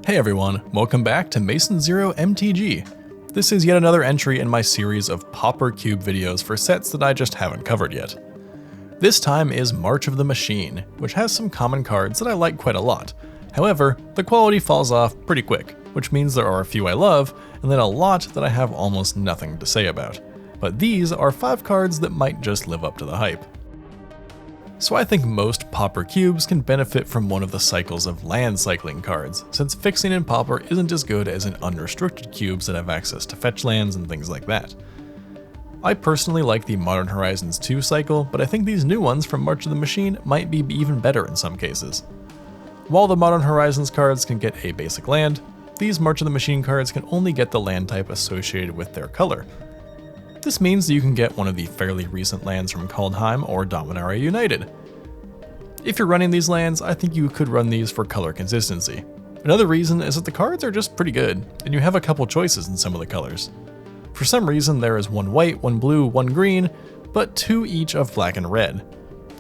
Hey everyone, welcome back to Masonzero MTG. This is yet another entry in my series of Pauper Cube videos for sets that I just haven't covered yet. This time is March of the Machine, which has some common cards that I like quite a lot. However, the quality falls off pretty quick, which means there are a few I love, and then a lot that I have almost nothing to say about. But these are 5 cards that might just live up to the hype. So I think most Pauper Cubes can benefit from one of the cycles of land cycling cards, since fixing in Pauper isn't as good as in unrestricted cubes that have access to fetch lands and things like that. I personally like the Modern Horizons 2 cycle, but I think these new ones from March of the Machine might be even better in some cases. While the Modern Horizons cards can get a basic land, these March of the Machine cards can only get the land type associated with their color. This means that you can get one of the fairly recent lands from Kaldheim or Dominaria United. If you're running these lands, I think you could run these for color consistency. Another reason is that the cards are just pretty good, and you have a couple choices in some of the colors. For some reason there is 1 white, 1 blue, 1 green, but 2 each of black and red.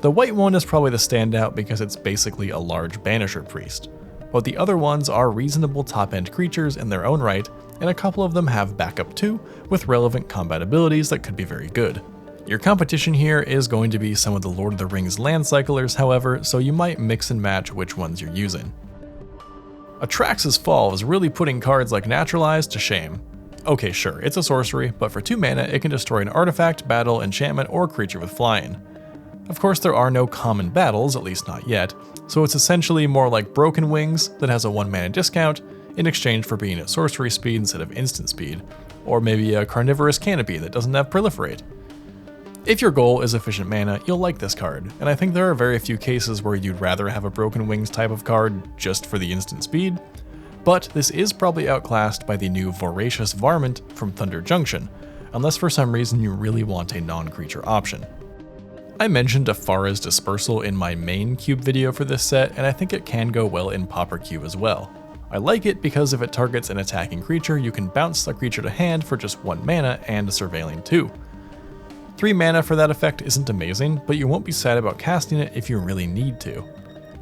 The white one is probably the standout because it's basically a large Banisher Priest, but the other ones are reasonable top-end creatures in their own right, and a couple of them have backup too, with relevant combat abilities that could be very good. Your competition here is going to be some of the Lord of the Rings land cyclers, however, so you might mix and match which ones you're using. Atrax's Fall is really putting cards like Naturalize to shame. Okay, sure, it's a sorcery, but for 2 mana it can destroy an artifact, battle, enchantment, or creature with flying. Of course, there are no common battles, at least not yet, so it's essentially more like Broken Wings that has a 1 mana discount in exchange for being at sorcery speed instead of instant speed, or maybe a Carnivorous Canopy that doesn't have Proliferate. If your goal is efficient mana, you'll like this card, and I think there are very few cases where you'd rather have a Broken Wings type of card just for the instant speed, but this is probably outclassed by the new Voracious Varmint from Thunder Junction, unless for some reason you really want a non-creature option. I mentioned Afara's Dispersal in my main cube video for this set, and I think it can go well in Pauper Cube as well. I like it because if it targets an attacking creature, you can bounce the creature to hand for just 1 mana and Surveilling 2. 3 mana for that effect isn't amazing, but you won't be sad about casting it if you really need to.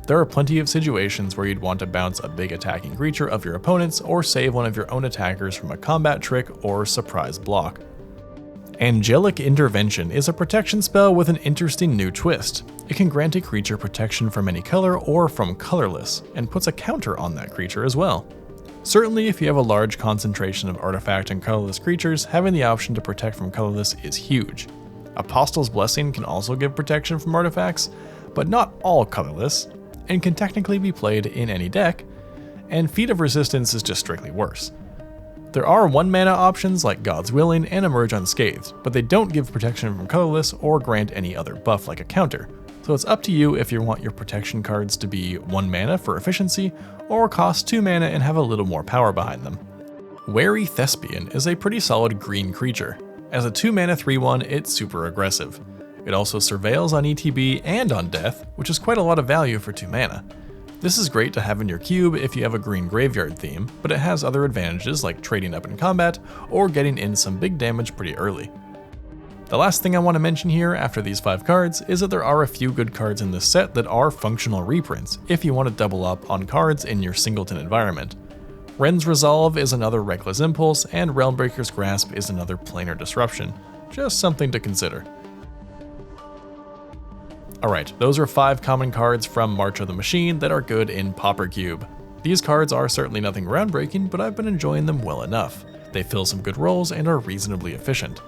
There are plenty of situations where you'd want to bounce a big attacking creature of your opponent's or save one of your own attackers from a combat trick or surprise block. Angelic Intervention is a protection spell with an interesting new twist. It can grant a creature protection from any color or from colorless, and puts a counter on that creature as well. Certainly if you have a large concentration of artifact and colorless creatures, having the option to protect from colorless is huge. Apostle's Blessing can also give protection from artifacts, but not all colorless, and can technically be played in any deck, and Feat of Resistance is just strictly worse. There are 1 mana options like God's Willing and Emerge Unscathed, but they don't give protection from colorless or grant any other buff like a counter, so it's up to you if you want your protection cards to be 1 mana for efficiency, or cost 2 mana and have a little more power behind them. Wary Thespian is a pretty solid green creature. As a 2 mana 3/1, it's super aggressive. It also surveils on ETB and on death, which is quite a lot of value for 2 mana. This is great to have in your cube if you have a green graveyard theme, but it has other advantages like trading up in combat or getting in some big damage pretty early. The last thing I want to mention here after these 5 cards is that there are a few good cards in this set that are functional reprints if you want to double up on cards in your singleton environment. Ren's Resolve is another Reckless Impulse, and Realmbreaker's Grasp is another Planar Disruption. Just something to consider. Alright, those are 5 common cards from March of the Machine that are good in Pauper Cube. These cards are certainly nothing groundbreaking, but I've been enjoying them well enough. They fill some good roles and are reasonably efficient.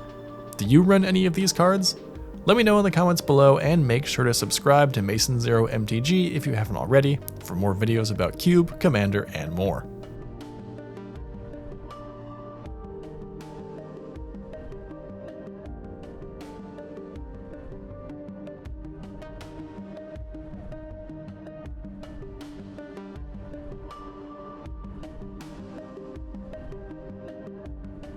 Do you run any of these cards? Let me know in the comments below, and make sure to subscribe to Masonzero MTG if you haven't already for more videos about Cube, Commander, and more.